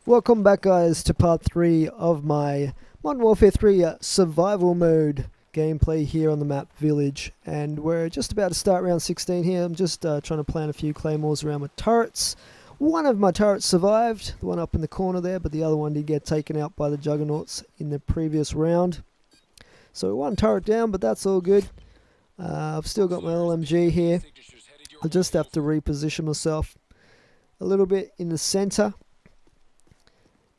Welcome back, guys, to part 3 of my Modern Warfare 3 survival mode gameplay here on the map Village. And we're just about to start round 16 here. I'm just trying to plant a few claymores around my turrets. One of my turrets survived, the one up in the corner there, but the other one did get taken out by the Juggernauts in the previous round. So one turret down, but that's all good. I've still got my LMG here. I'll just have to reposition myself a little bit in the center.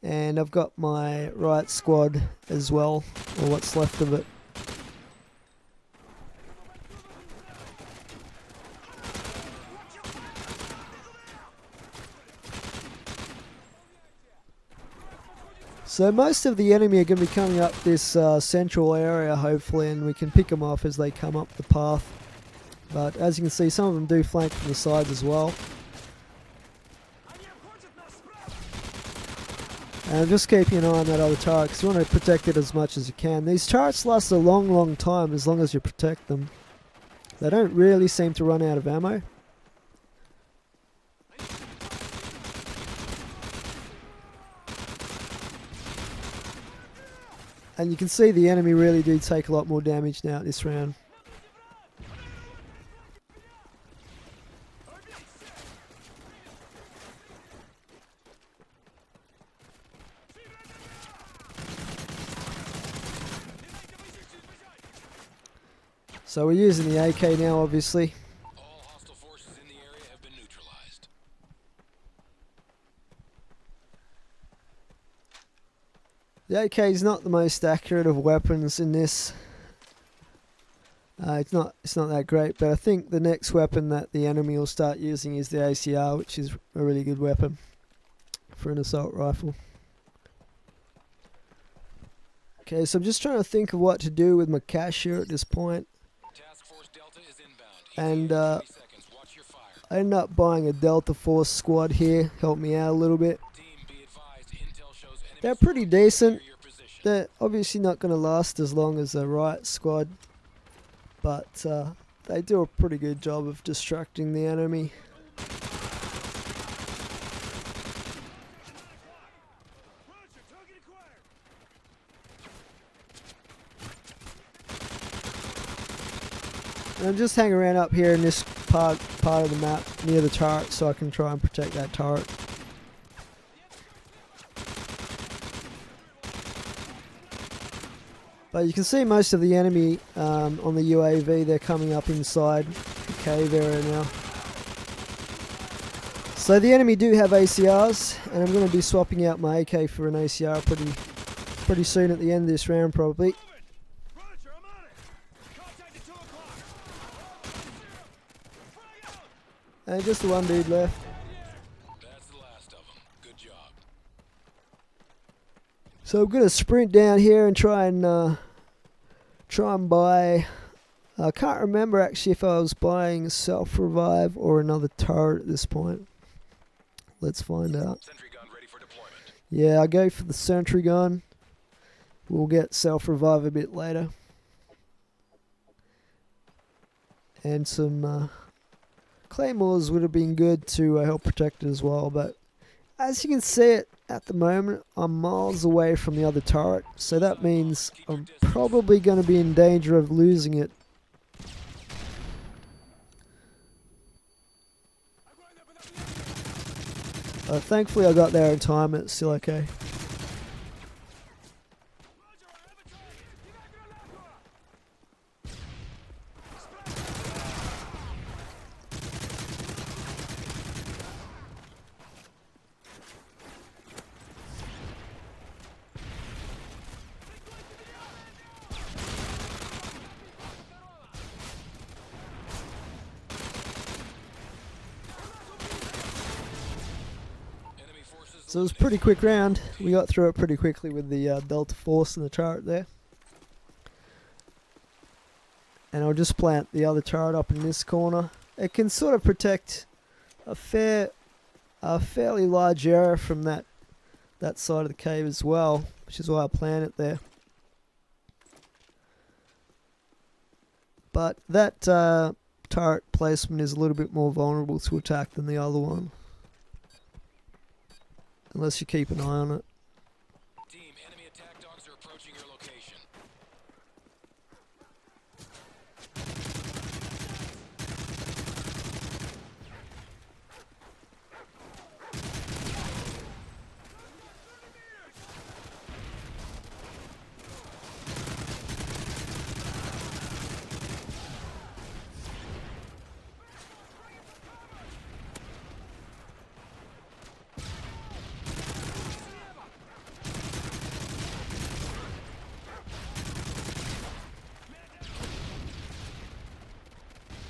And I've got my riot squad as well, or what's left of it. So most of the enemy are going to be coming up this central area, hopefully, and we can pick them off as they come up the path. But as you can see, some of them do flank from the sides as well. And just keeping an eye on that other turret, because you want to protect it as much as you can. These turrets last a long time as long as you protect them. They don't really seem to run out of ammo. And you can see the enemy really do take a lot more damage now this round. So we're using the AK now, obviously. All hostile forces in the area have been neutralized. The AK is not the most accurate of weapons in this. It's not that great, but I think the next weapon that the enemy will start using is the ACR, which is a really good weapon for an assault rifle. Okay, so I'm just trying to think of what to do with my cash here at this point. Task Force Delta is inbound. And 30 seconds. Watch your fire. I ended up buying a Delta Force squad here, helped me out a little bit. Team, be advised. Intel shows enemy They're pretty decent. near your position. They're obviously not going to last as long as a riot squad, but they do a pretty good job of distracting the enemy. And I'm just hanging around up here in this part of the map near the turret so I can try and protect that turret. But you can see most of the enemy on the UAV, they're coming up inside the cave area now. So the enemy do have ACRs, and I'm going to be swapping out my AK for an ACR pretty soon at the end of this round probably. And just the one dude left. That's the last of them. Good job. So I'm going to sprint down here and try and buy. I can't remember actually if I was buying self-revive or another turret at this point. Let's find out. Sentry gun ready for deployment. Yeah, I go for the sentry gun. We'll get self-revive a bit later. And some claymores would have been good to help protect it as well, but as you can see it at the moment, I'm miles away from the other turret, so that means I'm probably going to be in danger of losing it. Thankfully I got there in time, it's still okay. Enemy forces So it was a pretty quick round. We got through it pretty quickly with the Delta Force and the turret there. And I'll just plant the other turret up in this corner. It can sort of protect a fairly large area from that side of the cave as well, which is why I plant it there. But that turret placement is a little bit more vulnerable to attack than the other one. unless you keep an eye on it. Team, enemy attack dogs are approaching your location.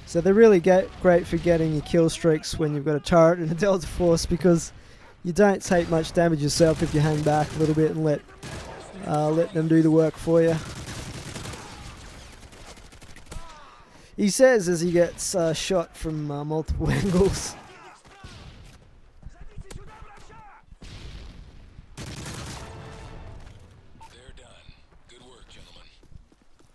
So they're really great for getting your kill streaks when you've got a turret and a Delta Force, because you don't take much damage yourself if you hang back a little bit and let them do the work for you. He says as he gets shot from multiple angles. They're done. Good work, gentlemen.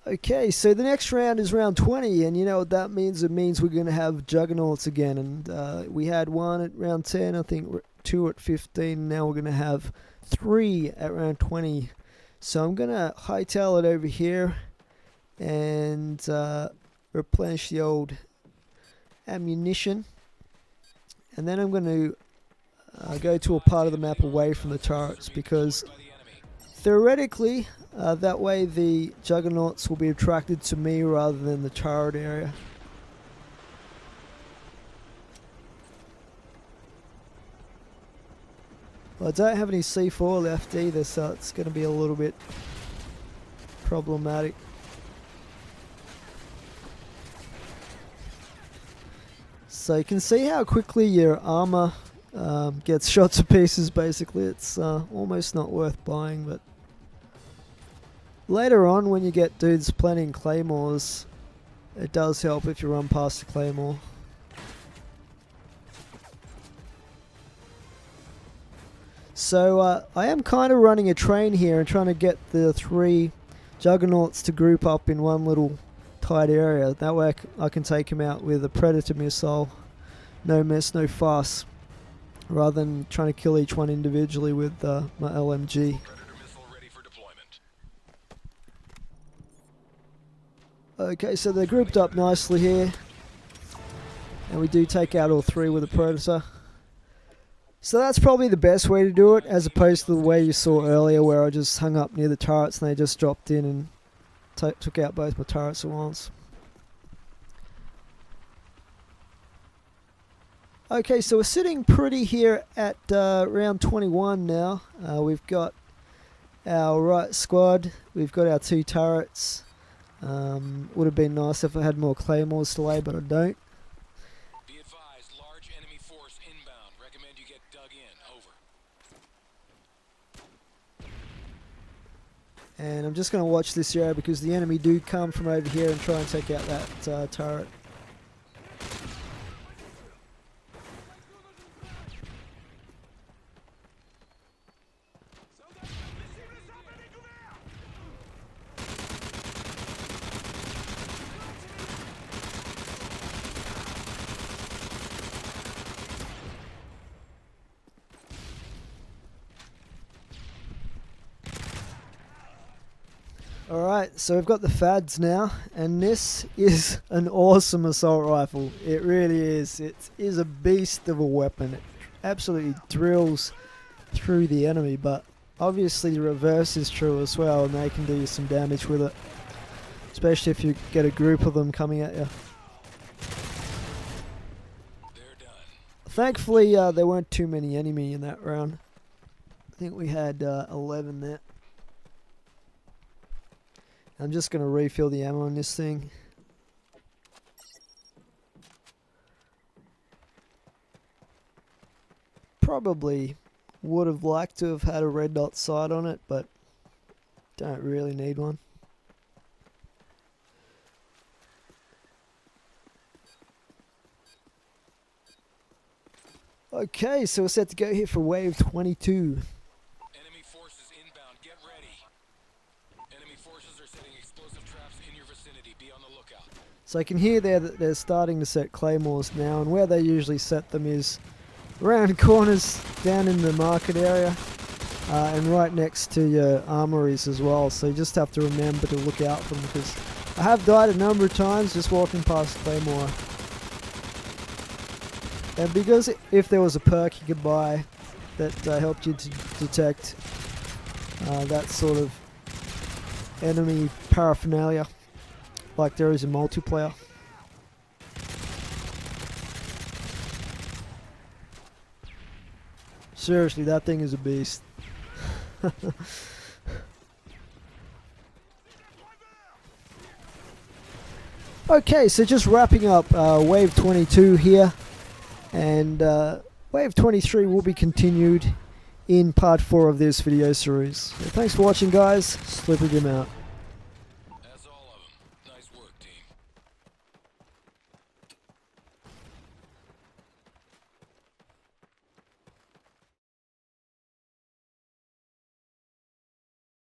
Okay, so the next round is round 20, and you know what that means? It means we're going to have Juggernauts again, and we had one at round 10, I think 2 at 15, now we're going to have 3 at round 20. So I'm going to hightail it over here and replenish the old ammunition, and then I'm going to go to a part of the map away from the turrets, because By the enemy. theoretically, that way the Juggernauts will be attracted to me rather than the turret area. Well, I don't have any C4 left either, so it's going to be a little bit problematic. So you can see how quickly your armor gets shot to pieces. Basically, it's almost not worth buying, but later on when you get dudes planting claymores, it does help if you run past a claymore. So I am kind of running a train here and trying to get the 3 Juggernauts to group up in one little tight area. That way I can take him out with a Predator missile. No mess, no fuss. Rather than trying to kill each one individually with my LMG. Predator missile ready for deployment. Okay, so they're grouped up nicely here. And we do take out all 3 with a Predator. So that's probably the best way to do it, as opposed to the way you saw earlier where I just hung up near the turrets and they just dropped in and took out both my turrets at once. Okay, so we're sitting pretty here at round 21 now. We've got our right squad, we've got our 2 turrets. Would have been nice if I had more claymores to lay, but I don't. Be advised, large enemy force inbound. Recommend you get dug in. Over. And I'm just going to watch this area because the enemy do come from over here and try and take out that turret. Alright, so we've got the Fads now, and this is an awesome assault rifle. It really is. It is a beast of a weapon. It absolutely drills through the enemy, but obviously the reverse is true as well, and they can do some damage with it. Especially if you get a group of them coming at you. They're done. Thankfully, there weren't too many enemy in that round. I think we had 11 there. I'm just going to refill the ammo on this thing. Probably would have liked to have had a red dot sight on it, but don't really need one. Okay, so we're set to go here for wave 22. Enemy forces inbound. Get ready. Enemy forces are setting explosive traps in your vicinity. Be on the lookout. So I can hear there that they're starting to set claymores now, and where they usually set them is around corners down in the market area. And right next to your armories as well, so you just have to remember to look out for them, because I have died a number of times just walking past Claymore. And because if there was a perk you could buy that helped you to detect that sort of enemy paraphernalia, like there is in multiplayer. Seriously, that thing is a beast. Okay, so just wrapping up Wave 22 here, and Wave 23 will be continued in part 4 of this video series. So thanks for watching, guys. Slippery Jim out.